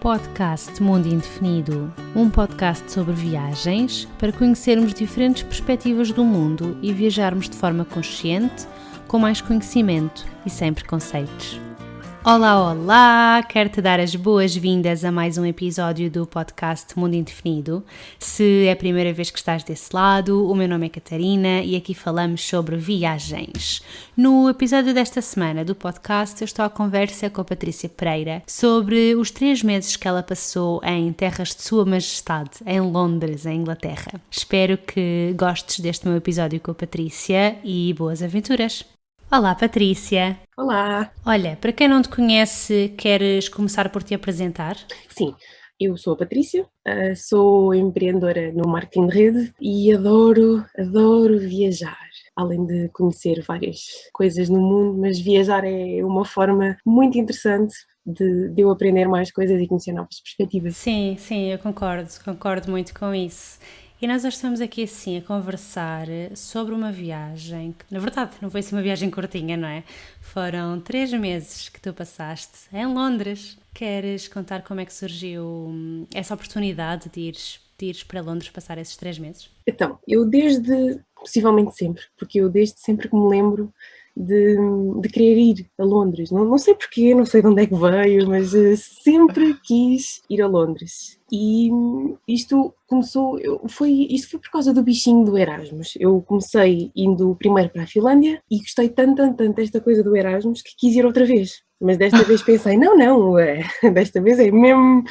Podcast Mundo Indefinido, um podcast sobre viagens para conhecermos diferentes perspectivas do mundo e viajarmos de forma consciente, com mais conhecimento e sem preconceitos. Olá, olá! Quero-te dar as boas-vindas a mais um episódio do podcast Mundo Indefinido. Se é a primeira vez que estás desse lado, o meu nome é Catarina e aqui falamos sobre viagens. No episódio desta semana do podcast eu estou à conversa com a Patrícia Pereira sobre os 3 meses que ela passou em terras de Sua Majestade, em Londres, em Inglaterra. Espero que gostes deste meu episódio com a Patrícia e boas aventuras! Olá, Patrícia! Olá! Olha, para quem não te conhece, queres começar por te apresentar? Sim, eu sou a Patrícia, sou empreendedora no marketing de rede e adoro viajar. Além de conhecer várias coisas no mundo, mas viajar é uma forma muito interessante de eu aprender mais coisas e conhecer novas perspectivas. Sim, eu concordo muito com isso. E nós hoje estamos aqui assim a conversar sobre uma viagem, que na verdade não foi assim uma viagem curtinha, não é? Foram 3 meses que tu passaste em Londres. Queres contar como é que surgiu essa oportunidade de ires para Londres passar esses 3 meses? Então, possivelmente sempre, porque eu desde sempre que me lembro de querer ir a Londres. Não sei porquê, não sei de onde é que veio, mas sempre quis ir a Londres. E isto foi por causa do bichinho do Erasmus. Eu comecei indo primeiro para a Finlândia e gostei tanto desta coisa do Erasmus que quis ir outra vez. Mas desta vez pensei, desta vez é mesmo,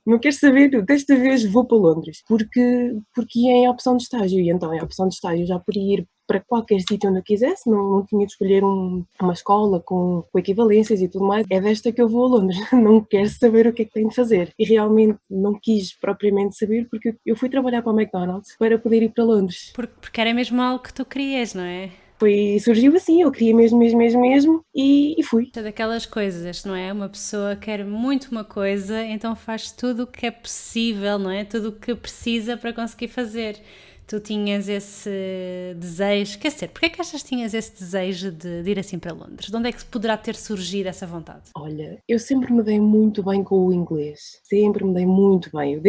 não quero saber, desta vez vou para Londres, porque é em opção de estágio, e então em opção de estágio já podia ir para qualquer sítio onde eu quisesse, não tinha de escolher uma escola com equivalências e tudo mais. É desta que eu vou a Londres, não quero saber o que é que tenho de fazer. E realmente não quis propriamente saber, porque eu fui trabalhar para o McDonald's para poder ir para Londres. Porque era mesmo algo que tu querias, não é? Surgiu assim, eu queria mesmo e fui. É daquelas coisas, não é? Uma pessoa quer muito uma coisa, então faz tudo o que é possível, não é? Tudo o que precisa para conseguir fazer. Tu tinhas esse desejo, quer dizer, porquê é que achas que tinhas esse desejo de ir assim para Londres? De onde é que poderá ter surgido essa vontade? Olha, eu sempre me dei muito bem com o inglês, sempre me dei muito bem, eu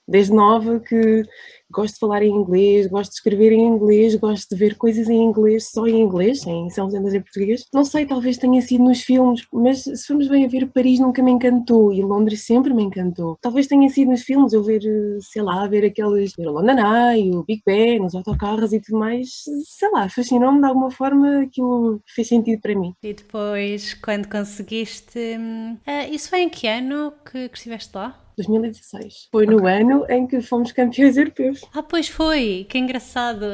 desde nova que gosto de falar em inglês, gosto de escrever em inglês, gosto de ver coisas em inglês, só em inglês, sem legendas em português. Não sei, talvez tenha sido nos filmes, mas se formos bem a ver, Paris nunca me encantou e Londres sempre me encantou. Talvez tenha sido nos filmes, eu ver, sei lá, ver o London Eye, o Big Ben, os autocarros e tudo mais, sei lá, fascinou-me de alguma forma, aquilo fez sentido para mim. E depois, quando conseguiste... isso foi em que ano que estiveste lá? 2016. Foi no ano em que fomos campeões europeus. Ah, pois foi! Que engraçado!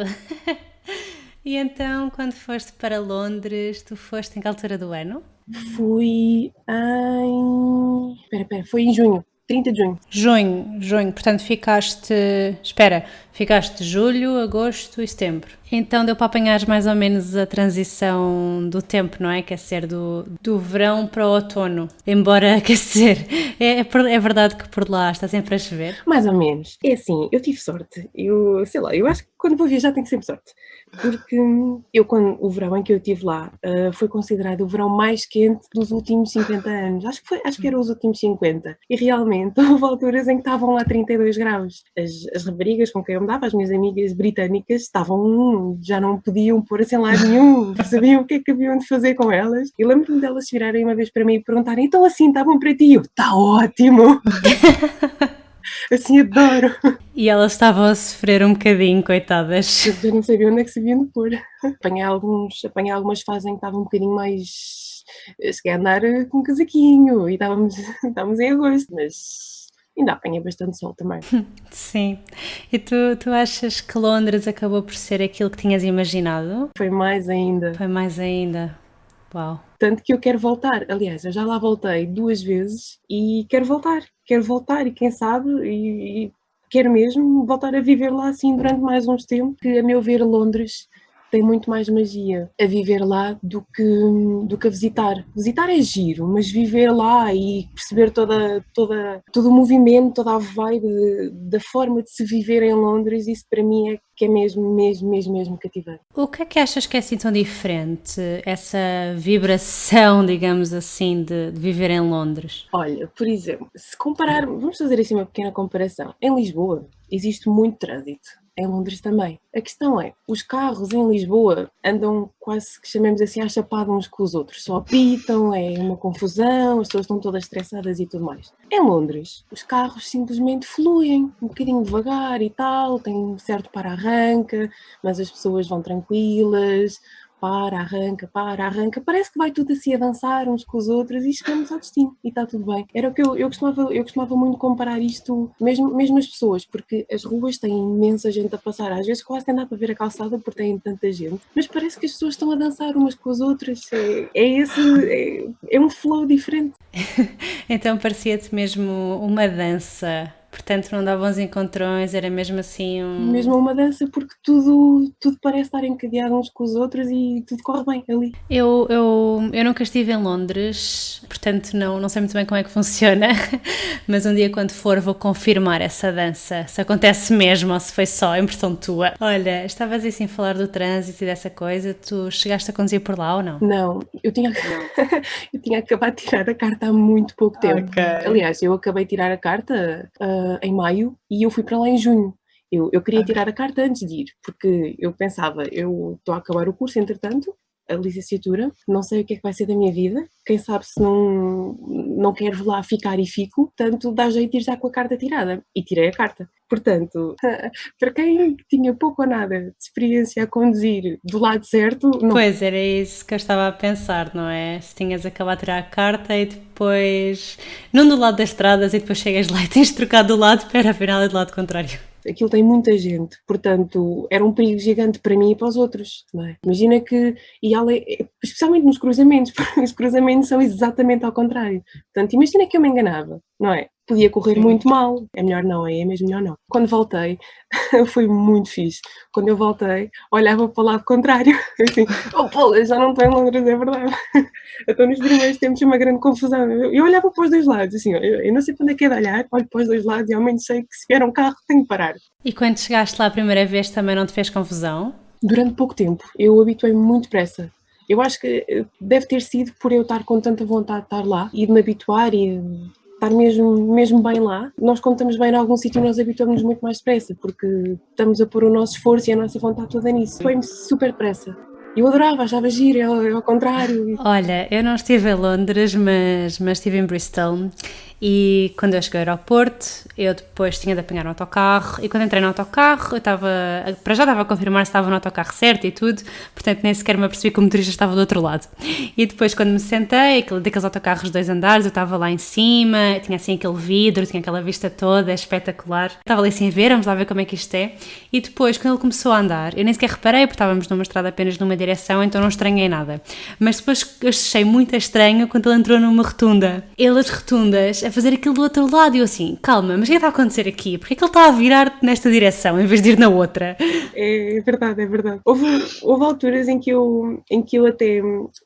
E então, quando foste para Londres, tu foste em que altura do ano? Fui foi em junho. 30 de junho. Junho, portanto ficaste julho, agosto e setembro. Então deu para apanhar mais ou menos a transição do tempo, não é? Quer dizer, do verão para o outono. Embora, quer dizer, é verdade que por lá está sempre a chover? Mais ou menos. É assim, eu tive sorte. Eu acho que quando vou viajar tenho sempre sorte. Porque o verão em que eu estive lá foi considerado o verão mais quente dos últimos 50 anos. Acho que eram os últimos 50. E realmente houve alturas em que estavam lá 32 graus. As raparigas com quem eu me dava, as minhas amigas britânicas, já não podiam pôr assim lá nenhum. Sabiam o que é que haviam de fazer com elas. E lembro-me delas virarem uma vez para mim e perguntarem: então assim, está bom para ti? Eu: está ótimo! Assim, adoro! E elas estavam a sofrer um bocadinho, coitadas. Eu não sabia onde é que se haviam de pôr. Apanhei algumas fases em que estava um bocadinho mais... Cheguei a andar com um casaquinho e estávamos em agosto, mas ainda apanhei bastante sol também. Sim. E tu achas que Londres acabou por ser aquilo que tinhas imaginado? Foi mais ainda. Uau. Tanto que eu quero voltar. Aliás, eu já lá voltei 2 vezes e quero voltar. Quero voltar e quem sabe... E quero mesmo voltar a viver lá assim durante mais uns tempos, que a meu ver Londres tem muito mais magia a viver lá do que a visitar. Visitar é giro, mas viver lá e perceber todo o movimento, toda a vibe da forma de se viver em Londres, isso para mim é que é mesmo cativante. O que é que achas que é assim tão diferente, essa vibração, digamos assim, de viver em Londres? Olha, por exemplo, se comparar, vamos fazer assim uma pequena comparação. Em Lisboa existe muito trânsito, em Londres também. A questão é, os carros em Lisboa andam quase que chamemos assim à chapada uns com os outros, só apitam, é uma confusão, as pessoas estão todas estressadas e tudo mais. Em Londres, os carros simplesmente fluem, um bocadinho devagar e tal, tem um certo para-arranca, mas as pessoas vão tranquilas, arranca, parece que vai tudo assim a dançar uns com os outros e chegamos ao destino e está tudo bem. Era o que eu costumava muito comparar isto, mesmo as pessoas, porque as ruas têm imensa gente a passar, às vezes quase nem dá para ver a calçada porque têm tanta gente, mas parece que as pessoas estão a dançar umas com as outras, é um flow diferente. Então parecia-te mesmo uma dança. Portanto, não dava uns encontrões, era mesmo assim Mesmo uma dança, porque tudo parece estar encadeado uns com os outros e tudo corre bem ali. Eu nunca estive em Londres, portanto não sei muito bem como é que funciona, mas um dia quando for vou confirmar essa dança, se acontece mesmo ou se foi só impressão tua. Olha, estavas assim a falar do trânsito e dessa coisa, tu chegaste a conduzir por lá ou não? Não, eu tinha acabado de tirar a carta há muito pouco tempo. Okay. Aliás, eu acabei de tirar a carta em maio e eu fui para lá em junho. Eu queria tirar a carta antes de ir, porque eu pensava, eu estou a acabar o curso, entretanto, a licenciatura, não sei o que é que vai ser da minha vida, quem sabe se não quero lá ficar e fico, portanto dá jeito de ir já com a carta tirada. E tirei a carta. Portanto, para quem tinha pouco ou nada de experiência a conduzir do lado certo... Não. Pois, era isso que eu estava a pensar, não é? Se tinhas acabado de tirar a carta e depois... Não do lado das estradas e depois chegas lá e tens trocado do lado para afinal é do lado contrário. Aquilo tem muita gente, portanto, era um perigo gigante para mim e para os outros, não é? Imagina que, especialmente nos cruzamentos, porque os cruzamentos são exatamente ao contrário. Portanto, imagina que eu me enganava, não é? Podia correr muito mal, é melhor não, é mesmo melhor não. Quando voltei, foi muito fixe. Quando eu voltei, olhava para o lado contrário, assim, eu já não estou em Londres, é verdade. Então nos primeiros tempos uma grande confusão. Eu olhava para os dois lados, assim, eu não sei para onde é que é de olhar, olho para os dois lados e ao menos sei que se vier um carro tenho que parar. E quando chegaste lá a primeira vez também não te fez confusão? Durante pouco tempo, eu habituei-me muito depressa. Eu acho que deve ter sido por eu estar com tanta vontade de estar lá e de me habituar e estar mesmo bem lá. Nós, quando estamos bem em algum sítio, nós habituamos muito mais depressa, porque estamos a pôr o nosso esforço e a nossa vontade toda nisso. Foi-me super depressa. Eu adorava, achava giro, é ao contrário. Olha, eu não estive em Londres, mas estive em Bristol. E quando eu cheguei ao aeroporto, eu depois tinha de apanhar um autocarro, e quando entrei no autocarro, eu já estava a confirmar se estava no autocarro certo e tudo, portanto nem sequer me apercebi que o motorista estava do outro lado. E depois quando me sentei, daqueles autocarros de 2 andares, eu estava lá em cima, tinha assim aquele vidro, tinha aquela vista toda, é espetacular. Estava ali assim a ver, vamos lá ver como é que isto é. E depois, quando ele começou a andar, eu nem sequer reparei, porque estávamos numa estrada apenas numa direção, então não estranhei nada. Mas depois eu achei muito estranho quando ele entrou numa rotunda. As rotundas a fazer aquilo do outro lado e eu assim, calma, mas o que está a acontecer aqui? Porque é que ele está a virar nesta direção em vez de ir na outra? É verdade. Houve alturas em que eu até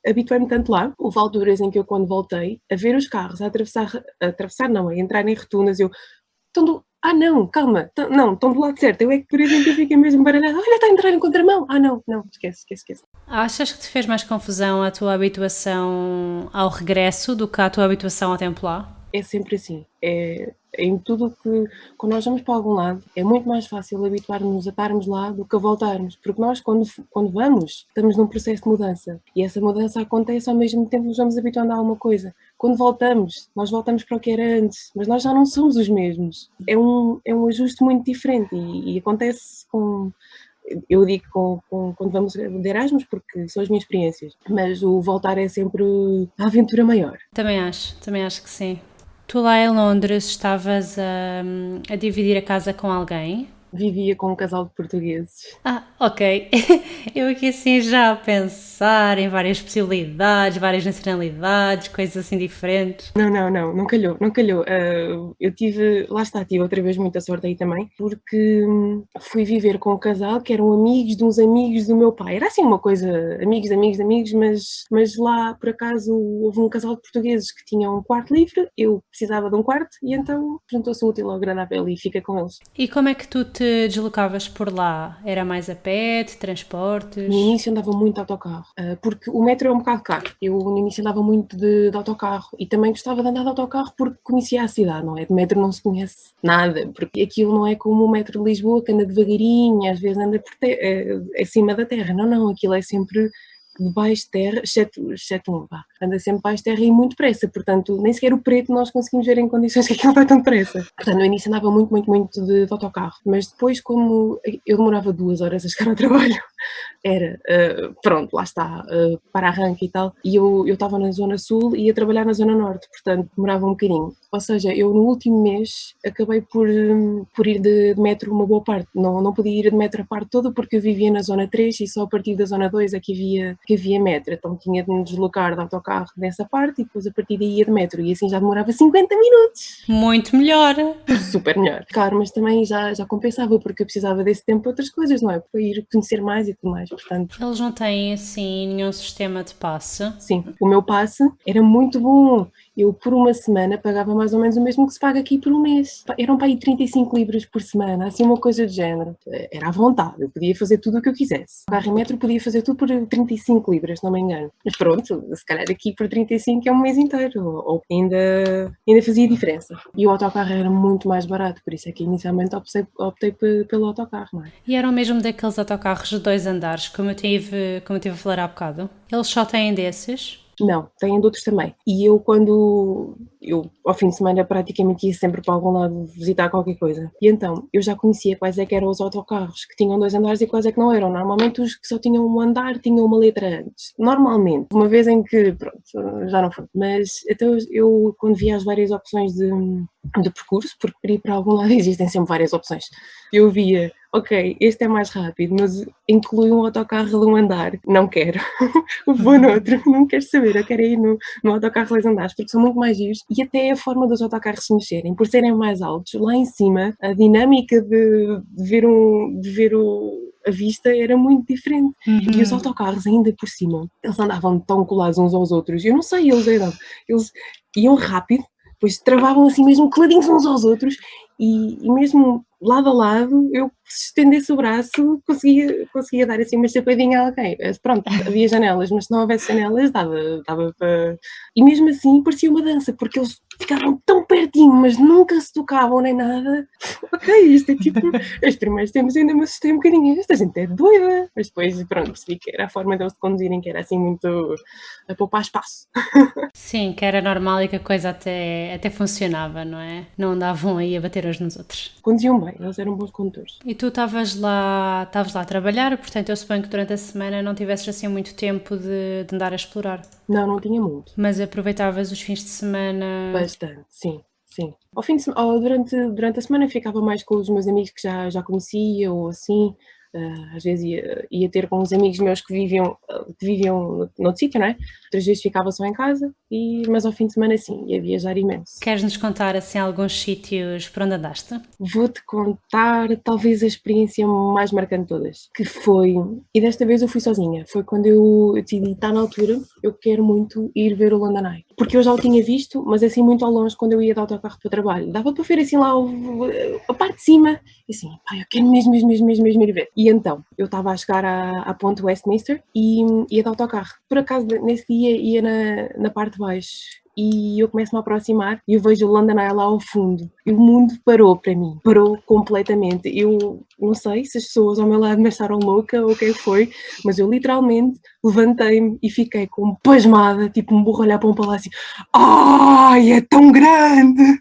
habituei-me tanto lá, houve alturas em que eu, quando voltei a ver os carros a entrar em rotundas, não, calma, não, estão do lado certo. Eu é que, por exemplo, fiquei mesmo baralhada. Olha, está a entrar em contramão. Não, esquece. Achas que te fez mais confusão a tua habituação ao regresso do que a tua habituação ao tempo lá? É sempre assim. Em tudo que, quando nós vamos para algum lado, é muito mais fácil habituar-nos a estarmos lá do que a voltarmos. Porque nós, quando vamos, estamos num processo de mudança. E essa mudança acontece ao mesmo tempo que nos vamos habituando a alguma coisa. Quando voltamos, nós voltamos para o que era antes. Mas nós já não somos os mesmos. É um ajuste muito diferente. E acontece com... Eu digo quando vamos de Erasmus, porque são as minhas experiências. Mas o voltar é sempre a aventura maior. Também acho que sim. Tu lá em Londres estavas a dividir a casa com alguém? Vivia com um casal de portugueses. Ah, ok. Eu aqui assim já a pensar em várias possibilidades, várias nacionalidades, coisas assim diferentes. Não calhou, não calhou. Eu tive, lá está, tive outra vez muita sorte aí também, porque fui viver com um casal que eram amigos de uns amigos do meu pai. Era assim uma coisa, amigos, mas lá por acaso houve um casal de portugueses que tinha um quarto livre, eu precisava de um quarto e então juntou-se o útil ao agradável e fiquei com eles. E como é que tu te deslocavas por lá? Era mais a pé, de transportes? No início andava muito de autocarro, porque o metro é um bocado caro. Eu no início andava muito de autocarro e também gostava de andar de autocarro porque conhecia a cidade, não é? De metro não se conhece nada, porque aquilo não é como o metro de Lisboa que anda devagarinho, às vezes anda acima da terra. Não, aquilo é sempre debaixo de terra, exceto um, vá. Anda sempre baixo de terra e muito depressa, portanto, nem sequer o preto nós conseguimos ver em condições que aquilo vai tão depressa. Portanto, no início andava muito de autocarro, mas depois, como eu demorava 2 horas a chegar ao trabalho, era, pronto, lá está, para arranque e tal, e eu estava na zona sul e ia trabalhar na zona norte, portanto, demorava um bocadinho. Ou seja, eu no último mês acabei por ir de metro uma boa parte, não podia ir de metro a parte toda porque eu vivia na zona 3 e só a partir da zona 2 é que havia metro, então tinha de me deslocar de autocarro nessa parte e depois a partir daí ia de metro e assim já demorava 50 minutos. Muito melhor! Super melhor. Claro, mas também já compensava porque eu precisava desse tempo para outras coisas, não é? Para ir conhecer mais e tudo mais, portanto. Eles não têm assim nenhum sistema de passe? Sim, o meu passe era muito bom. Eu por uma semana pagava mais ou menos o mesmo que se paga aqui por um mês. Eram para aí 35 libras por semana, assim uma coisa do género. Era à vontade, eu podia fazer tudo o que eu quisesse. O carro e metro podia fazer tudo por 35 libras, não me engano. Mas pronto, se calhar aqui por 35 é um mês inteiro, ou ainda fazia diferença. E o autocarro era muito mais barato, por isso é que inicialmente optei pelo autocarro, não é? E eram mesmo daqueles autocarros de 2 andares, como eu tive a falar há bocado? Eles só têm desses? Não, têm de outros também. E eu ao fim de semana praticamente ia sempre para algum lado visitar qualquer coisa. E então, eu já conhecia quais é que eram os autocarros que tinham 2 andares e quais é que não eram. Normalmente os que só tinham um andar tinham uma letra antes. Normalmente. Uma vez em que, pronto, já não foi. Mas então eu quando vi as várias opções de percurso, porque para ir para algum lado existem sempre várias opções, eu via, ok, este é mais rápido, mas inclui um autocarro de um andar. Não quero. Vou no outro. Não quero saber. Eu quero ir no autocarro de 2 andares, porque são muito mais giros. E até a forma dos autocarros se mexerem, por serem mais altos, lá em cima, a dinâmica de ver a vista era muito diferente. E os autocarros, ainda por cima, eles andavam tão colados uns aos outros. Eu não sei, eles iam rápido, depois travavam assim mesmo coladinhos uns aos outros e mesmo lado a lado, eu se estendesse o braço conseguia dar assim uma chapadinha a alguém. Pronto, havia janelas, mas se não houvesse janelas dava para... E mesmo assim parecia uma dança, porque eles ficavam tão pertinho, mas nunca se tocavam nem nada. Ok, isto é tipo... Os primeiros tempos ainda me assustei um bocadinho. Esta gente é doida. Mas depois, pronto, percebi que era a forma deles de conduzirem, que era assim muito a poupar espaço. Sim, que era normal e que a coisa até funcionava, não é? Não andavam aí a bater uns nos outros. Conduziam bem, eles eram bons condutores. E tu estavas lá a trabalhar, portanto eu suponho que durante a semana não tivesses assim muito tempo de andar a explorar. Não tinha muito. Mas aproveitavas os fins de semana? Bastante, sim. Ao fim de semana, durante a semana ficava mais com os meus amigos que já conhecia ou assim. Às vezes ia ter com uns amigos meus que viviam noutro sítio, não é? Outras vezes ficava só em casa, mas ao fim de semana sim, ia viajar imenso. Queres-nos contar assim alguns sítios por onde andaste? Vou-te contar talvez a experiência mais marcante de todas, que foi, e desta vez eu fui sozinha, foi quando eu decidi, está na altura, eu quero muito ir ver o London Eye, porque eu já o tinha visto, mas assim muito ao longe quando eu ia de autocarro para o trabalho, dava para ver assim lá a parte de cima, e assim, eu quero mesmo ir ver. E então, eu estava a chegar à ponte Westminster e ia de autocarro, por acaso nesse dia ia na parte de baixo, e eu começo-me a aproximar e eu vejo o London Eye lá ao fundo e o mundo parou para mim, parou completamente. Eu não sei se as pessoas ao meu lado me acharam louca ou o que foi, mas eu literalmente levantei-me e fiquei com pasmada, tipo um burro olhar para um palácio. Ai, é tão grande!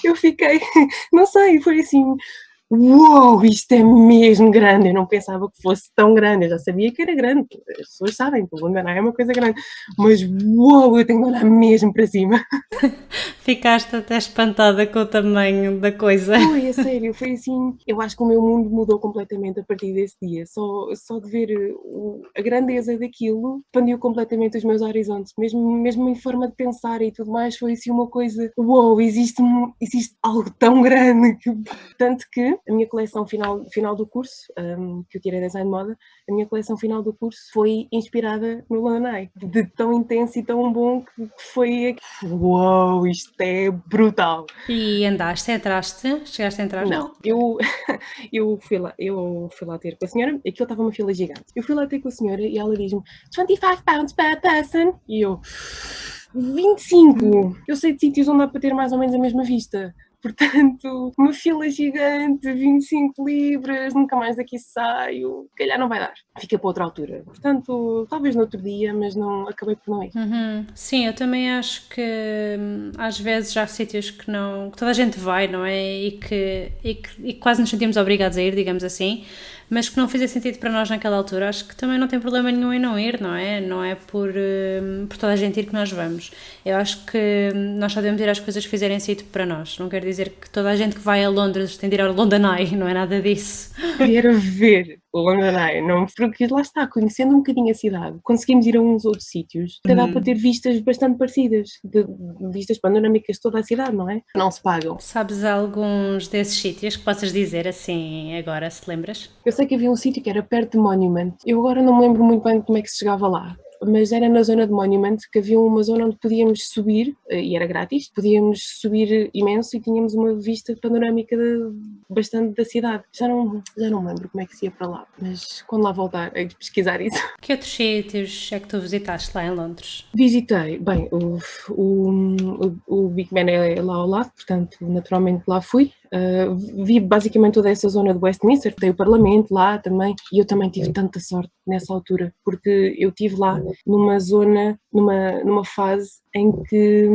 Eu fiquei, não sei, foi assim... Uou, isto é mesmo grande, eu não pensava que fosse tão grande, eu já sabia que era grande, as pessoas sabem que o London Eye é uma coisa grande, mas uou, eu tenho de olhar mesmo para cima. Ficaste até espantada com o tamanho da coisa. Foi, a sério, foi assim. Eu acho que o meu mundo mudou completamente a partir desse dia. Só de ver a grandeza daquilo expandiu completamente os meus horizontes, mesmo em forma de pensar e tudo mais. Foi assim uma coisa: uou, existe algo tão grande. Tanto que a minha coleção final do curso, que eu tirei design de moda, a minha coleção final do curso foi inspirada no London Eye. De tão intenso e tão bom que foi. Uou, isto é brutal. E entraste? Chegaste a entrar? Não, eu fui lá ter com a senhora, aquilo estava uma fila gigante. Eu fui lá ter com a senhora e ela diz-me 25 pounds per person. E eu, 25! Eu sei de sítios onde dá para ter mais ou menos a mesma vista. Portanto, uma fila gigante, 25 libras, nunca mais daqui saio, se calhar não vai dar. Fica para outra altura. Portanto, talvez no outro dia, mas não acabei por não ir. Sim, eu também acho que às vezes há sítios que toda a gente vai, não é? E quase nos sentimos obrigados a ir, digamos assim, mas que não fazia sentido para nós naquela altura. Acho que também não tem problema nenhum em não ir, não é? Não é por toda a gente ir que nós vamos. Eu acho que nós só devemos ir às coisas que fizerem sentido para nós. Não quer dizer que toda a gente que vai a Londres tem de ir ao London Eye, não é nada disso. Vier a ver o London Eye, não, porque lá está, conhecendo um bocadinho a cidade, conseguimos ir a uns outros sítios, até dá para ter vistas bastante parecidas, de vistas panorâmicas de toda a cidade, não é? Não se pagam. Sabes alguns desses sítios que possas dizer assim agora, se lembras? Eu sei que havia um sítio que era perto de Monument, eu agora não me lembro muito bem como é que se chegava lá. Mas era na zona de Monument, que havia uma zona onde podíamos subir, e era grátis, podíamos subir imenso e tínhamos uma vista panorâmica bastante da cidade. Já não me lembro como é que se ia para lá, mas quando lá voltar, hei de pesquisar isso. Que outros sítios é que tu visitaste lá em Londres? Visitei, bem, o Big Ben é lá ao lado, portanto, naturalmente lá fui. Vi basicamente toda essa zona de Westminster, tem o Parlamento lá também, e eu também tive tanta sorte nessa altura, porque eu estive lá numa zona, numa fase em que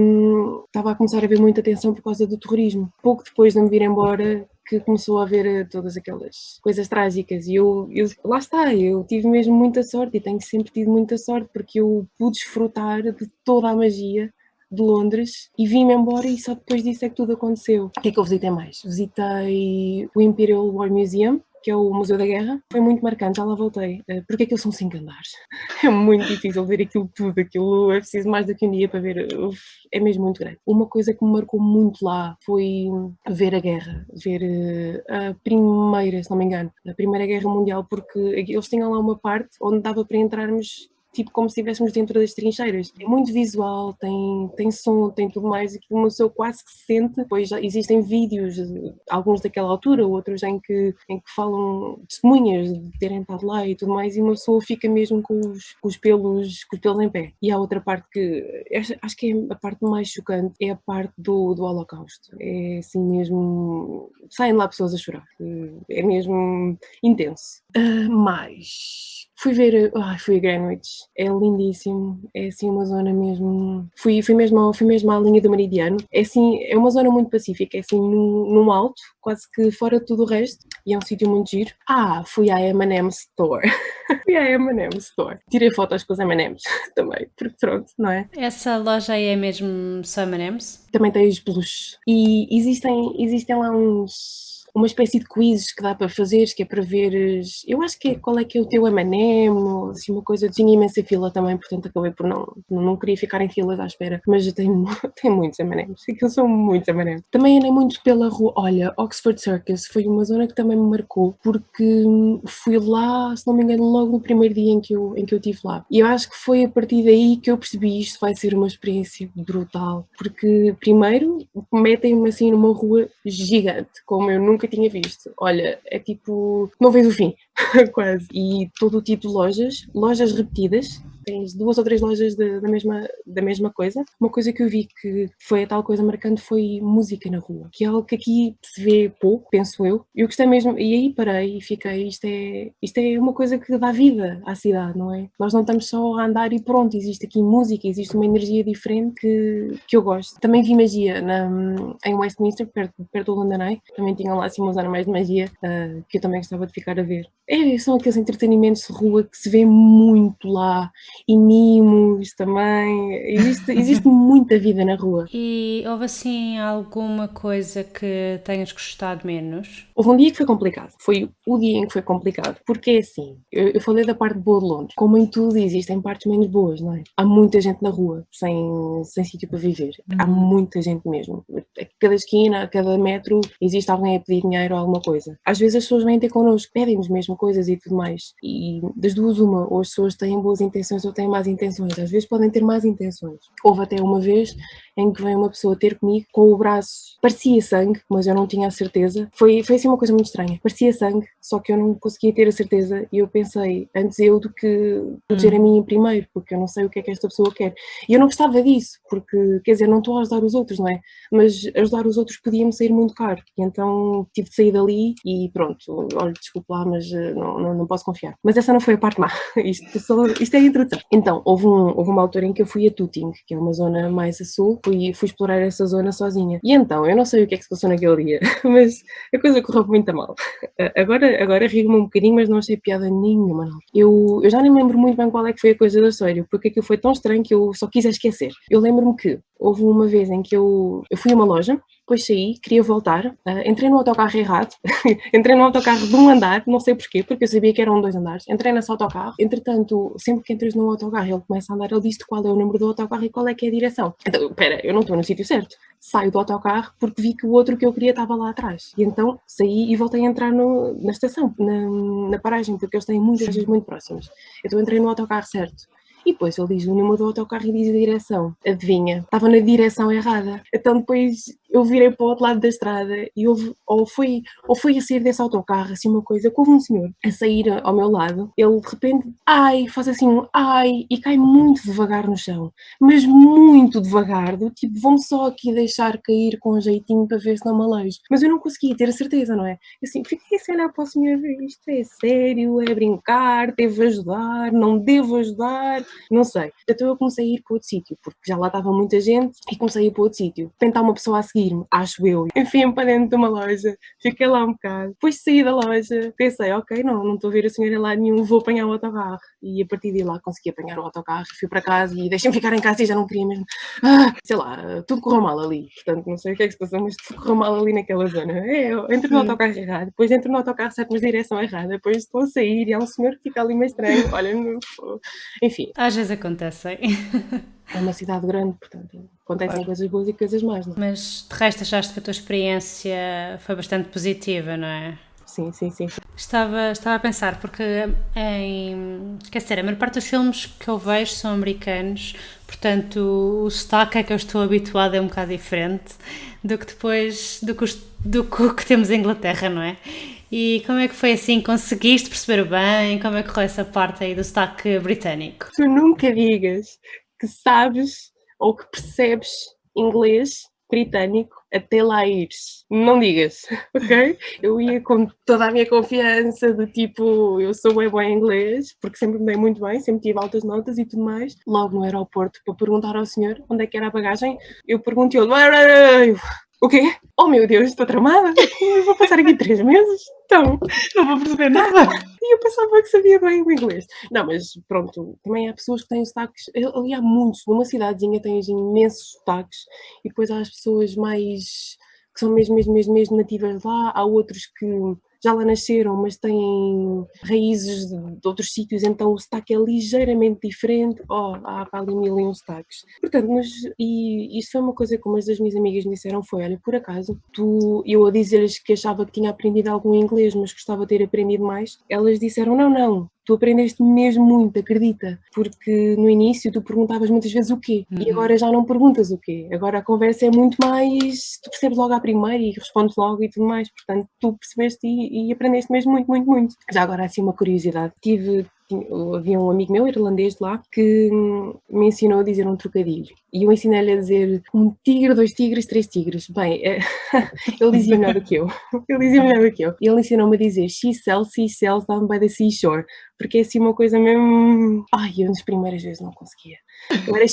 estava a começar a haver muita tensão por causa do terrorismo. Pouco depois de me vir embora, que começou a haver todas aquelas coisas trágicas e eu lá está, eu tive mesmo muita sorte e tenho sempre tido muita sorte porque eu pude desfrutar de toda a magia de Londres e vim-me embora e só depois disso é que tudo aconteceu. O que é que eu visitei mais? Visitei o Imperial War Museum, que é o Museu da Guerra. Foi muito marcante, já lá voltei, porque aquilo são 5 andares. É muito difícil ver aquilo tudo, aquilo é preciso mais do que um dia para ver, é mesmo muito grande. Uma coisa que me marcou muito lá foi ver a guerra, ver a primeira, se não me engano, a Primeira Guerra Mundial, porque eles tinham lá uma parte onde dava para entrarmos tipo como se estivéssemos dentro das trincheiras. É muito visual, tem som, tem tudo mais, e uma pessoa quase que se sente. Depois já existem vídeos, alguns daquela altura, outros em que falam testemunhas de terem estado lá e tudo mais, e uma pessoa fica mesmo com os pelos em pé. E há outra parte que acho que é a parte mais chocante, é a parte do Holocausto. É assim mesmo, saem lá pessoas a chorar, é mesmo intenso. Mas fui a Greenwich, é lindíssimo, é assim uma zona mesmo, fui mesmo à linha do Meridiano, é assim, é uma zona muito pacífica, é assim num alto, quase que fora de tudo o resto, e é um sítio muito giro. Fui à M&M Store, tirei fotos com os M&M's também, porque pronto, não é? Essa loja aí é mesmo só M&M's? Também tem os peluches, e existem lá uma espécie de quizzes que dá para fazer, que é para veres, eu acho que é qual é que é o teu M&M, assim uma coisa, tinha imensa fila também, portanto acabei por não queria ficar em filas à espera, mas tem muitos M&M's, aquilo são muitos M&M's. Também andei muito pela rua, olha, Oxford Circus foi uma zona que também me marcou, porque fui lá, se não me engano, logo no primeiro dia em que eu estive lá, e eu acho que foi a partir daí que eu percebi isto vai ser uma experiência brutal, porque primeiro metem-me assim numa rua gigante, como eu nunca tinha visto. Olha, é tipo, não vês o fim, quase. E todo o tipo de lojas repetidas, tens 2 ou 3 lojas da mesma coisa. Uma coisa que eu vi que foi a tal coisa marcante foi música na rua, que é algo que aqui se vê pouco, penso eu. Eu gostei mesmo, e aí parei e fiquei, isto é uma coisa que dá vida à cidade, não é? Nós não estamos só a andar e pronto, existe aqui música, existe uma energia diferente que eu gosto. Também vi magia em Westminster, perto do London Eye, também tinham lá assim umas armas de magia que eu também gostava de ficar a ver. São aqueles entretenimentos de rua que se vê muito lá E mimos também. Existe muita vida na rua. E houve assim alguma coisa que tenhas gostado menos? Houve um dia que foi complicado. Foi o dia em que foi complicado. Porque é assim, eu falei da parte boa de Londres. Como em tudo existem partes menos boas, não é? Há muita gente na rua, sem sítio para viver. Há muita gente mesmo. A cada esquina, a cada metro, existe alguém a pedir dinheiro ou alguma coisa. Às vezes as pessoas vêm ter connosco, pedem-nos mesmo coisas e tudo mais. E das duas uma, ou as pessoas têm boas intenções ou têm más intenções. Às vezes podem ter más intenções. Houve até uma vez em que veio uma pessoa ter comigo com o braço, parecia sangue, mas eu não tinha a certeza. Foi assim uma coisa muito estranha. Parecia sangue, só que eu não conseguia ter a certeza e eu pensei, antes eu do que proteger a mim primeiro, porque eu não sei o que é que esta pessoa quer. E eu não gostava disso, porque, quer dizer, não estou a ajudar os outros, não é? Mas ajudar os outros podia-me sair muito caro. E então tive de sair dali e pronto, olha, desculpe lá, mas não posso confiar. Mas essa não foi a parte má. Isto é a introdução. Então, houve uma altura em que eu fui a Tooting, que é uma zona mais a sul, fui explorar essa zona sozinha. E então, eu não sei o que é que se passou naquele dia, mas a coisa correu muito a mal. Agora rio-me um bocadinho, mas não achei piada nenhuma, não. Eu já nem me lembro muito bem qual é que foi a coisa da história, porque aquilo foi tão estranho que eu só quis esquecer. Eu lembro-me que houve uma vez em que eu fui a uma loja, depois saí, queria voltar, entrei no autocarro errado, entrei no autocarro de um andar, não sei porquê, porque eu sabia que eram 2 andares, entrei nesse autocarro, entretanto, sempre que entras no autocarro ele começa a andar, ele diz-te qual é o número do autocarro e qual é que é a direção. Então, espera, eu não estou no sítio certo. Saio do autocarro porque vi que o outro que eu queria estava lá atrás. E então saí e voltei a entrar na estação, na paragem, porque eles têm muitas vezes muito próximas. Então entrei no autocarro certo. E depois ele diz o número do autocarro e diz a direção. Adivinha? Estava na direção errada. Então depois eu virei para o outro lado da estrada e ou foi a sair desse autocarro, assim uma coisa, que houve um senhor a sair ao meu lado, ele de repente, faz assim um ai, e cai muito devagar no chão. Mas muito devagar, do tipo, vamos só aqui deixar cair com um jeitinho para ver se não me aleijo. Mas eu não conseguia ter a certeza, não é? Assim, fiquei a olhar para o senhor, isto é sério, é brincar, devo ajudar, não devo ajudar, não sei. Então eu comecei a ir para outro sítio, porque já lá estava muita gente e comecei a ir para outro sítio. Tentar uma pessoa a seguir-me, acho eu. Enfim, para dentro de uma loja, fiquei lá um bocado. Depois saí da loja, pensei, ok, não estou a ver a senhora lá nenhum, vou apanhar o autocarro. E a partir de lá consegui apanhar o autocarro, fui para casa e deixei-me ficar em casa e já não queria mesmo. Sei lá, tudo correu mal ali. Portanto, não sei o que é que se passou, mas tudo correu mal ali naquela zona. Eu entro no autocarro errado, depois entro no autocarro certo, mas direção errada, depois estou a sair e há um senhor que fica ali meio estranho. Olha, enfim. Às vezes acontecem. É uma cidade grande, portanto, acontecem coisas boas e coisas más, não é? Mas de resto achaste que a tua experiência foi bastante positiva, não é? Sim. Estava a pensar, porque quer dizer, a maior parte dos filmes que eu vejo são americanos, portanto o sotaque a que eu estou habituada é um bocado diferente do que temos em Inglaterra, não é? E como é que foi assim? Conseguiste perceber bem? Como é que correu essa parte aí do sotaque britânico? Tu nunca digas que sabes ou que percebes inglês britânico até lá ires. Não digas, ok? Eu ia com toda a minha confiança do tipo, eu sou bem bom em inglês, porque sempre me dei muito bem, sempre tive altas notas e tudo mais. Logo no aeroporto, para perguntar ao senhor onde é que era a bagagem, eu perguntei o quê? Oh meu Deus, estou tramada? Eu vou passar aqui 3 meses? Então, não vou perceber nada. E eu pensava que sabia bem o inglês. Não, mas pronto, também há pessoas que têm sotaques, ali há muitos, numa cidadezinha tens imensos sotaques, e depois há as pessoas mais, que são mesmo nativas lá, há outros que já lá nasceram, mas têm raízes de outros sítios, então o sotaque é ligeiramente diferente. Há ali mil e um sotaques. Portanto, e isso foi uma coisa que umas das minhas amigas me disseram, foi, olha, por acaso, eu a dizer-lhes que achava que tinha aprendido algum inglês, mas gostava de ter aprendido mais, elas disseram, não, tu aprendeste mesmo muito, acredita, porque no início tu perguntavas muitas vezes o quê, e agora já não perguntas o quê, agora a conversa é muito mais, tu percebes logo à primeira e respondes logo e tudo mais, portanto tu percebeste e aprendeste mesmo muito. Já agora assim uma curiosidade, havia um amigo meu, irlandês de lá, que me ensinou a dizer um trocadilho. E eu ensinei-lhe a dizer 1 tigre, 2 tigres, 3 tigres. Bem, ele dizia melhor do que eu. E ele ensinou-me a dizer she sells down by the seashore. Porque é assim uma coisa mesmo... eu nas primeiras vezes não conseguia. Eu era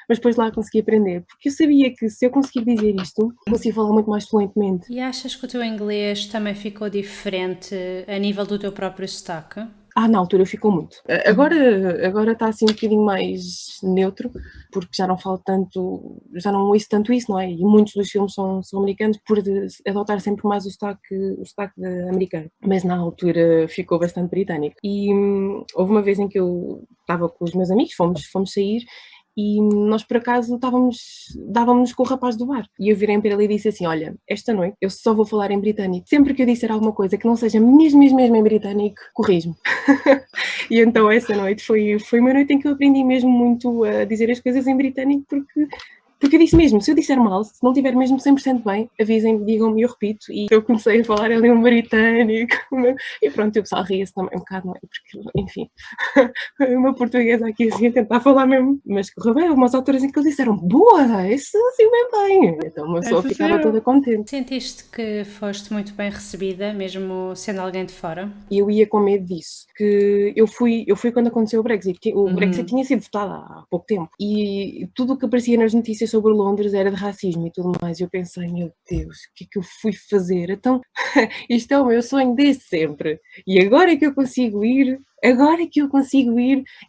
mas depois lá consegui aprender. Porque eu sabia que se eu conseguir dizer isto, consigo falar muito mais fluentemente. E achas que o teu inglês também ficou diferente a nível do teu próprio sotaque? Na altura ficou muito. Agora está assim um bocadinho mais neutro, porque já não falo tanto, já não ouço tanto isso, não é? E muitos dos filmes são americanos por adotar sempre mais o sotaque americano. Mas na altura ficou bastante britânico. E houve uma vez em que eu estava com os meus amigos, fomos sair, e nós por acaso dávamos com o rapaz do bar. E eu virei para ele e disse assim, olha, esta noite eu só vou falar em britânico. Sempre que eu disser alguma coisa que não seja mesmo em britânico, corrijo-me. E então essa noite foi uma noite em que eu aprendi mesmo muito a dizer as coisas em britânico, porque eu disse mesmo, se eu disser mal, se não estiver mesmo 100% bem, avisem-me, digam-me e eu repito. E eu comecei a falar ali um britânico. E pronto, o pessoal ria-se também um bocado, não é? Porque, enfim, uma portuguesa aqui assim a tentar falar mesmo. Mas correu bem, houve umas alturas em que eles disseram, boa, isso assim bem. Então uma pessoa ficava toda contente. Sentiste que foste muito bem recebida, mesmo sendo alguém de fora? E eu ia com medo disso, que eu fui quando aconteceu o Brexit. O Brexit tinha sido votado há pouco tempo. E tudo o que aparecia nas notícias sobre Londres era de racismo e tudo mais. E eu pensei, meu Deus, o que é que eu fui fazer? Então, isto é o meu sonho desde sempre. E agora é que eu consigo ir,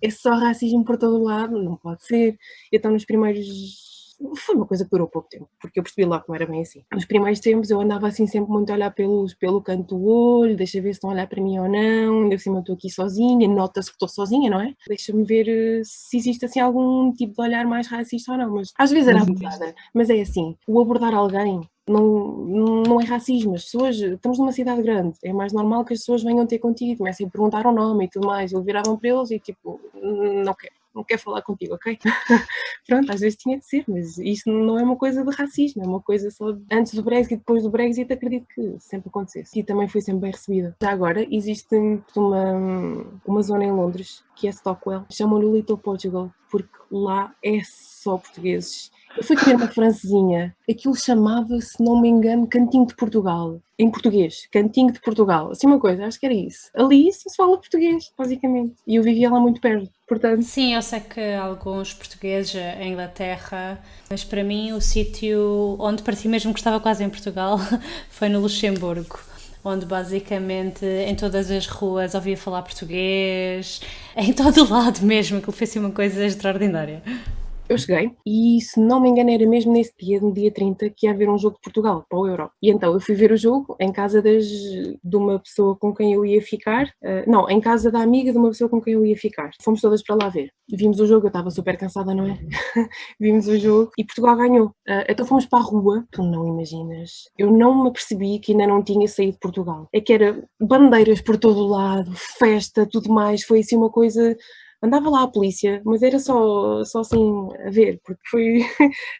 é só racismo por todo lado, não pode ser. Então, nos primeiros... Foi uma coisa que durou pouco tempo, porque eu percebi logo que não era bem assim. Nos primeiros tempos eu andava assim sempre muito a olhar pelo canto do olho, deixa ver se estão a olhar para mim ou não, ainda por cima eu estou aqui sozinha, nota-se que estou sozinha, não é? Deixa-me ver se existe assim algum tipo de olhar mais racista ou não, mas às vezes era abordada, mas é assim, o abordar alguém não é racismo, as pessoas, estamos numa cidade grande, é mais normal que as pessoas venham ter contigo e comecem a perguntar o nome e tudo mais, eu viravam para eles e tipo, não quero falar contigo, ok? Pronto, às vezes tinha de ser, mas isto não é uma coisa de racismo, é uma coisa só de antes do Brexit e depois do Brexit, acredito que sempre acontecesse. E também fui sempre bem recebida. Já agora, existe uma zona em Londres, que é Stockwell, chamam-lhe Little Portugal, porque lá é só portugueses. Eu fui comer uma francesinha, aquilo chamava-se, se não me engano, Cantinho de Portugal. Em português, Cantinho de Portugal. Assim uma coisa, acho que era isso. Ali só se fala português, basicamente. E eu vivia lá muito perto, portanto... Sim, eu sei que alguns portugueses em Inglaterra, mas para mim o sítio onde parecia mesmo que estava quase em Portugal foi no Luxemburgo, onde basicamente em todas as ruas ouvia falar português, em todo o lado mesmo, que foi assim uma coisa extraordinária. Eu cheguei e, se não me engano, era mesmo nesse dia, no dia 30, que ia haver um jogo de Portugal para o Euro. E então eu fui ver o jogo em casa de uma pessoa com quem eu ia ficar. Em casa da amiga de uma pessoa com quem eu ia ficar. Fomos todas para lá ver. Vimos o jogo, eu estava super cansada, não é? Vimos o jogo e Portugal ganhou. Então fomos para a rua. Tu não imaginas. Eu não me apercebi que ainda não tinha saído de Portugal. É que era bandeiras por todo o lado, festa, tudo mais. Foi assim uma coisa... Andava lá a polícia, mas era só assim a ver, porque foi...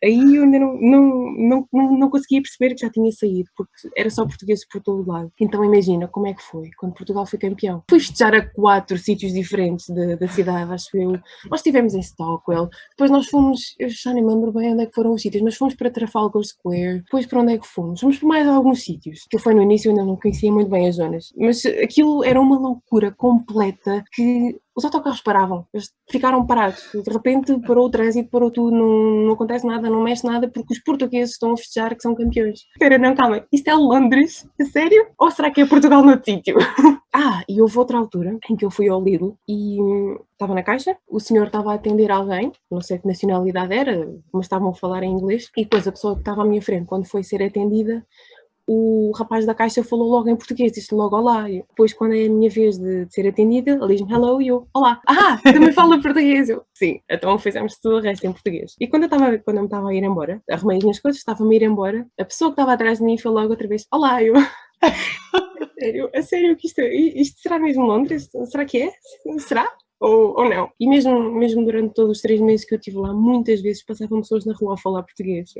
Aí eu ainda não conseguia perceber que já tinha saído, porque era só portugues por todo o lado. Então imagina como é que foi, quando Portugal foi campeão. Fui festejar a 4 sítios diferentes da cidade, acho eu. Nós estivemos em Stockwell, depois nós fomos, eu já nem me lembro bem onde é que foram os sítios, mas fomos para Trafalgar Square, depois para onde é que fomos? Fomos para mais alguns sítios, que foi no início, eu ainda não conhecia muito bem as zonas, mas aquilo era uma loucura completa que... Os autocarros paravam, eles ficaram parados. De repente parou o trânsito, parou tudo, não acontece nada, não mexe nada, porque os portugueses estão a festejar que são campeões. Espera, não, calma, isto é Londres? A sério? Ou será que é Portugal no sítio? E houve outra altura em que eu fui ao Lidl e estava na caixa, o senhor estava a atender alguém, não sei que nacionalidade era, mas estavam a falar em inglês, e depois a pessoa que estava à minha frente, quando foi ser atendida, o rapaz da caixa falou logo em português, disse logo olá. E depois, quando é a minha vez de ser atendida, ele diz-me hello e eu, olá. Também fala português. Eu, sim, então fizemos tudo o resto em português. E quando eu me estava a ir embora, arrumei as minhas coisas, estava-me a ir embora, a pessoa que estava atrás de mim falou logo outra vez, olá. Eu, a sério que isto será mesmo Londres? Será que é? Será? Ou não. E mesmo durante todos os 3 meses que eu estive lá, muitas vezes passavam pessoas na rua a falar português.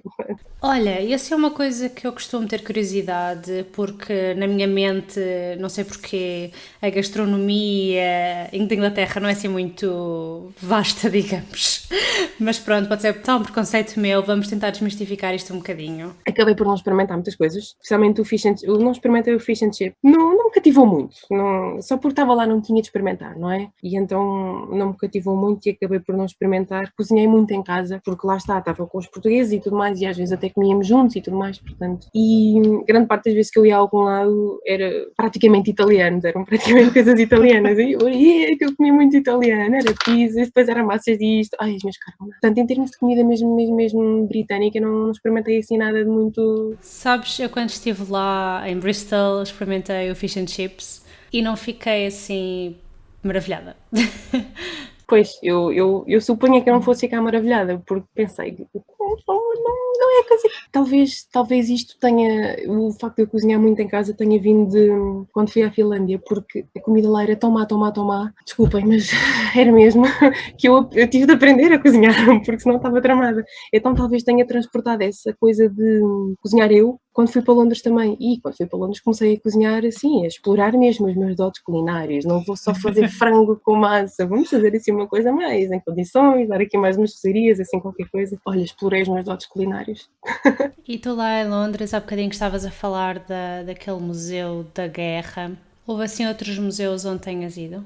Olha, essa é uma coisa que eu costumo ter curiosidade, porque na minha mente, não sei porquê, a gastronomia da Inglaterra não é assim muito vasta, digamos. Mas pronto, pode ser um preconceito meu, vamos tentar desmistificar isto um bocadinho. Acabei por não experimentar muitas coisas, especialmente não experimentei o fish and chip. Não me cativou muito, só porque estava lá não tinha de experimentar, não é? E então não me cativou muito e acabei por não experimentar. Cozinhei muito em casa, porque lá está, estava com os portugueses e tudo mais, e às vezes até comíamos juntos e tudo mais, portanto. E grande parte das vezes que eu ia a algum lado era praticamente italianos, eram praticamente coisas italianas. E que eu comia muito italiano, era pizzas, depois era massas disto. Ai, as minhas caras. Portanto, em termos de comida mesmo britânica, não experimentei assim nada de muito. Sabes, eu quando estive lá em Bristol experimentei o fish and chips e não fiquei assim maravilhada. Pois, eu supunha que eu não fosse ficar maravilhada, porque pensei, não é coisa que... Talvez isto tenha, o facto de eu cozinhar muito em casa tenha vindo de quando fui à Finlândia, porque a comida lá era tão má, desculpem, mas era mesmo, que eu tive de aprender a cozinhar, porque senão estava tramada. Então talvez tenha transportado essa coisa de cozinhar eu, quando fui para Londres também. E quando fui para Londres comecei a cozinhar assim, a explorar mesmo os meus dotes culinários. Não vou só fazer frango com massa, vamos fazer assim uma coisa mais em condições, dar aqui mais umas especiarias, assim qualquer coisa. Olha, explorei os meus dotes culinários. E tu lá em Londres, há bocadinho que estavas a falar daquele museu da guerra. Houve assim outros museus onde tenhas ido?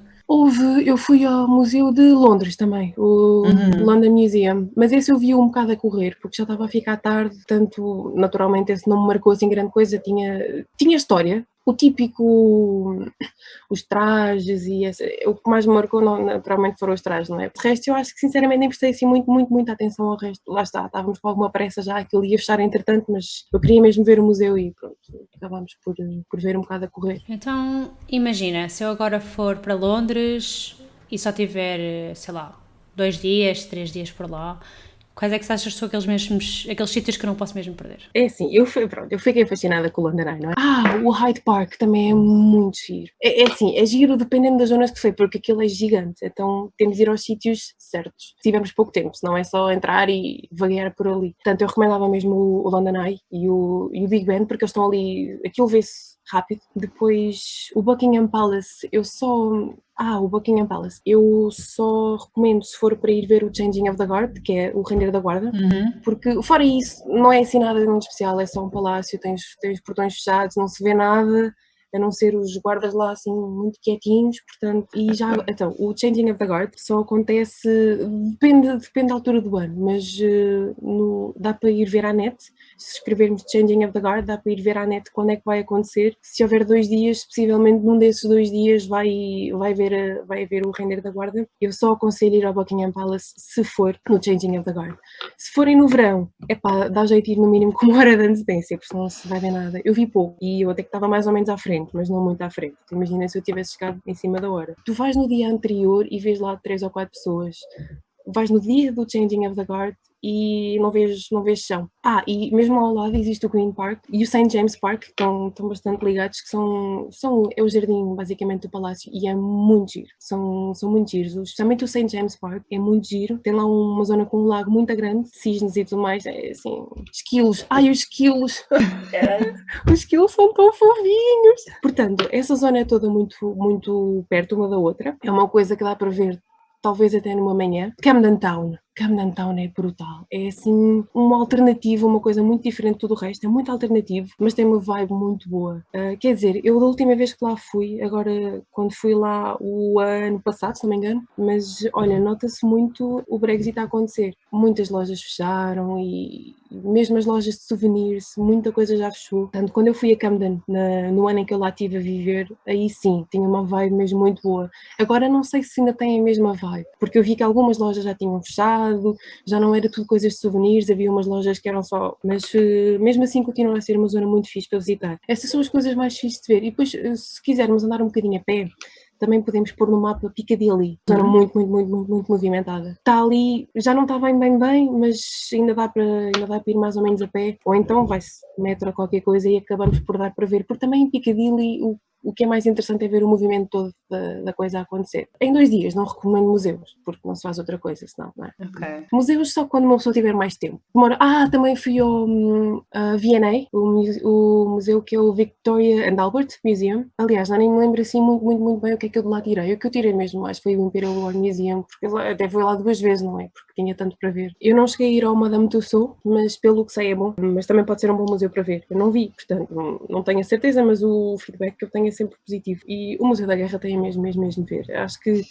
Eu fui ao Museu de Londres também, o London Museum, mas esse eu vi um bocado a correr, porque já estava a ficar tarde, portanto, naturalmente esse não me marcou assim grande coisa, tinha história, o típico, os trajes e o que mais me marcou naturalmente foram os trajes, não é? De resto eu acho que sinceramente nem prestei assim muita atenção ao resto, lá está, estávamos com alguma pressa já, aquilo ia fechar entretanto, mas eu queria mesmo ver o museu e pronto, acabámos por ver um bocado a correr. Então, imagina, se eu agora for para Londres e só tiver, sei lá, 2 dias, 3 dias por lá, quais é que achas que são aqueles sítios que eu não posso mesmo perder? É assim, eu fiquei fascinada com o London Eye, não é? O Hyde Park também é muito giro. É assim, é giro dependendo das zonas que foi, porque aquilo é gigante, então temos de ir aos sítios certos. Tivemos pouco tempo, senão é só entrar e vaguear por ali. Portanto, eu recomendava mesmo o London Eye e o Big Ben, porque eles estão ali, aquilo vê-se rápido. Depois, o Buckingham Palace, o Buckingham Palace. Eu só recomendo se for para ir ver o Changing of the Guard, que é o render da guarda, porque fora isso não é assim nada de muito especial, é só um palácio, tens portões fechados, não se vê nada, a não ser os guardas lá assim muito quietinhos, portanto, então, o Changing of the Guard só acontece, depende da altura do ano, mas dá para ir ver à net, se escrevermos Changing of the Guard, dá para ir ver à net quando é que vai acontecer, se houver 2 dias, possivelmente num desses 2 dias vai haver o render da guarda. Eu só aconselho ir ao Buckingham Palace se for no Changing of the Guard. Se forem no verão, dá jeito de ir no mínimo com 1 hora de antecedência, porque senão não se vai ver nada. Eu vi pouco e eu até que estava mais ou menos à frente, mas não muito à frente. Imagina se eu tivesse chegado em cima da hora. Tu vais no dia anterior e vês lá 3 ou 4 pessoas. Vais no dia do Changing of the Guard e não vês chão. E mesmo ao lado existe o Green Park e o St. James Park, que estão bastante ligados, que é o jardim basicamente do palácio e é muito giro, são muito giros, especialmente o St. James Park é muito giro, tem lá uma zona com um lago muito grande, cisnes e tudo mais, é assim, esquilos, os esquilos, os esquilos são tão fofinhos. Portanto, essa zona é toda muito perto uma da outra, é uma coisa que dá para ver talvez até numa manhã. Camden Town é brutal, é assim uma alternativa, uma coisa muito diferente de tudo o resto, é muito alternativo, mas tem uma vibe muito boa. Quer dizer, eu da última vez que lá fui, agora quando fui lá o ano passado, se não me engano, mas olha, nota-se muito o Brexit a acontecer. Muitas lojas fecharam e mesmo as lojas de souvenirs, muita coisa já fechou. Portanto, quando eu fui a Camden, no ano em que eu lá estive a viver, aí sim, tinha uma vibe mesmo muito boa. Agora não sei se ainda tem a mesma vibe, porque eu vi que algumas lojas já tinham fechado, já não era tudo coisas de souvenirs, havia umas lojas que eram só, mas mesmo assim continua a ser uma zona muito fixe para visitar. Essas são as coisas mais fixes de ver. E depois, se quisermos andar um bocadinho a pé, também podemos pôr no mapa Piccadilly, zona muito movimentada. Está ali, já não está bem, mas ainda dá para ir mais ou menos a pé, ou então vai-se metro a qualquer coisa e acabamos por dar para ver, porque também em Piccadilly o que é mais interessante é ver o movimento todo da coisa a acontecer. Em 2 dias não recomendo museus, porque não se faz outra coisa, senão, não é? Okay. Museus só quando uma pessoa tiver mais tempo. Também fui ao V&A, o museu que é o Victoria and Albert Museum. Aliás, já nem me lembro assim muito bem o que é que eu de lá tirei. O que eu tirei mesmo mais foi o Imperial War Museum, porque até fui lá 2 vezes, não é? Porque tinha tanto para ver. Eu não cheguei a ir ao Madame Tussauds, mas pelo que sei é bom, mas também pode ser um bom museu para ver. Eu não vi, portanto, não tenho a certeza, mas o feedback que eu tenho é sempre positivo. E o Museu da Guerra tem mesmo de ver. Acho que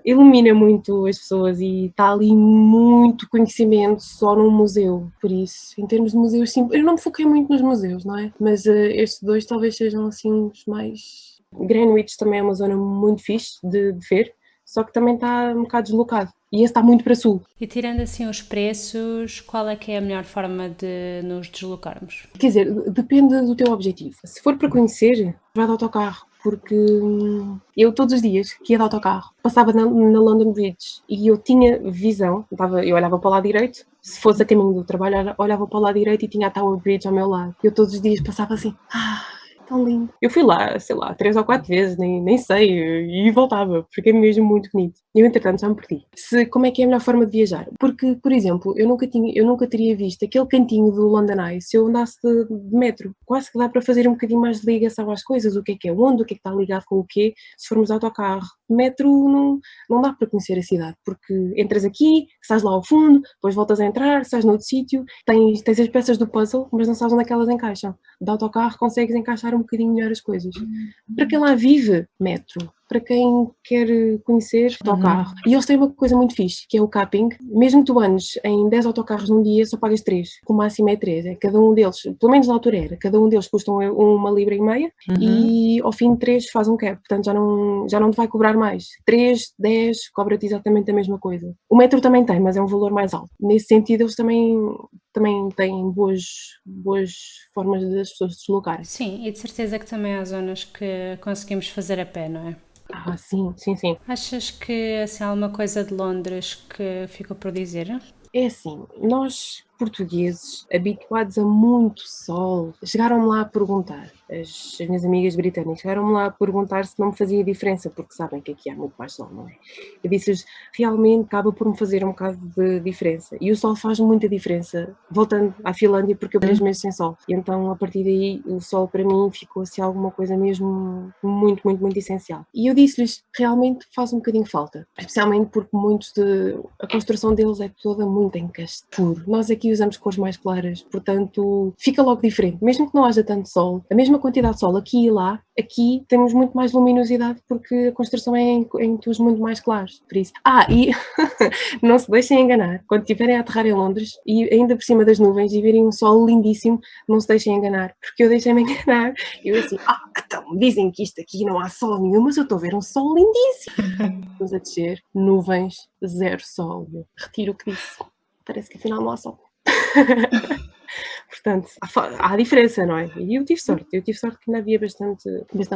ilumina muito as pessoas e está ali muito conhecimento só num museu, por isso, em termos de museus, sim, eu não me foquei muito nos museus, não é? Mas estes dois talvez sejam assim os mais... Greenwich também é uma zona muito fixe de ver, só que também está um bocado deslocado. E esse está muito para sul. E tirando assim os preços, qual é que é a melhor forma de nos deslocarmos? Quer dizer, depende do teu objetivo. Se for para conhecer, vai de autocarro, porque eu todos os dias que ia de autocarro passava na London Bridge e eu tinha visão, eu olhava para o lado direito, se fosse a caminho do trabalho, olhava para o lado direito e tinha a Tower Bridge ao meu lado. Eu todos os dias passava assim, tão lindo. Eu fui lá, sei lá, 3 ou 4 vezes, nem sei, e voltava, porque é mesmo muito bonito. Eu, entretanto, já me perdi. Como é que é a melhor forma de viajar? Porque, por exemplo, eu nunca teria visto aquele cantinho do London Eye se eu andasse de metro. Quase que dá para fazer um bocadinho mais de ligação às coisas, o que é onde, o que é que está ligado com o quê. Se formos de autocarro, metro, não dá para conhecer a cidade, porque entras aqui, sais lá ao fundo, depois voltas a entrar, sais noutro sítio, tens as peças do puzzle, mas não sabes onde é que elas encaixam. De autocarro consegues encaixar um bocadinho melhor as coisas. Para quem lá vive, metro. Para quem quer conhecer, autocarro. E eles têm uma coisa muito fixe, que é o capping. Mesmo que tu andes em 10 autocarros num dia, só pagas 3. O máximo é 3. É cada um deles, pelo menos na altura era, cada um deles custa uma libra e meia e ao fim de 3 faz um cap. Portanto, já não te vai cobrar mais. 3, 10, cobra-te exatamente a mesma coisa. O metro também tem, mas é um valor mais alto. Nesse sentido, eles também têm boas formas das pessoas se deslocarem. Sim, e de certeza que também há zonas que conseguimos fazer a pé, não é? Sim. Achas que assim, há alguma coisa de Londres que ficou por dizer? É assim, nós portugueses, habituados a muito sol, chegaram-me lá a perguntar, as minhas amigas britânicas chegaram-me lá a perguntar se não me fazia diferença, porque sabem que aqui há muito mais sol, não é? Eu disse-lhes, realmente acaba por me fazer um bocado de diferença, e o sol faz muita diferença, voltando à Finlândia, porque eu 3 meses sem sol, e então a partir daí o sol para mim ficou assim alguma coisa mesmo muito, muito, muito essencial. E eu disse-lhes, realmente faz um bocadinho falta, especialmente porque a construção deles é toda muito em casteluro. Nós aqui usamos cores mais claras, portanto fica logo diferente, mesmo que não haja tanto sol, a mesma quantidade de sol aqui e lá, aqui temos muito mais luminosidade porque a construção é em tons muito mais claros, por isso. E não se deixem enganar, quando estiverem a aterrar em Londres e ainda por cima das nuvens e virem um sol lindíssimo, não se deixem enganar, porque eu deixei-me enganar, eu assim, então dizem que isto aqui não há sol nenhum, mas eu estou a ver um sol lindíssimo. Vamos a descer, nuvens, 0 sol, retiro o que disse, parece que afinal não há sol. Portanto, há diferença, não é? E eu tive sorte que ainda havia bastante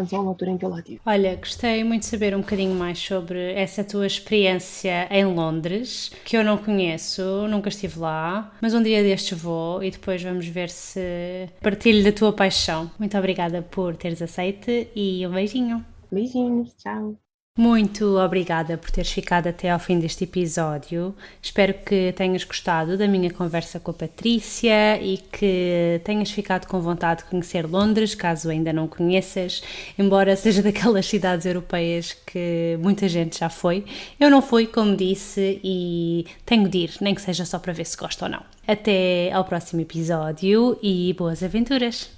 sol na altura em que eu lá estive. Olha, gostei muito de saber um bocadinho mais sobre essa tua experiência em Londres, que eu não conheço, nunca estive lá, mas um dia destes vou e depois vamos ver se partilho da tua paixão. Muito obrigada por teres aceito e um beijinho. Beijinhos, tchau. Muito obrigada por teres ficado até ao fim deste episódio. Espero que tenhas gostado da minha conversa com a Patrícia e que tenhas ficado com vontade de conhecer Londres, caso ainda não conheças, embora seja daquelas cidades europeias que muita gente já foi. Eu não fui, como disse, e tenho de ir, nem que seja só para ver se gosto ou não. Até ao próximo episódio e boas aventuras!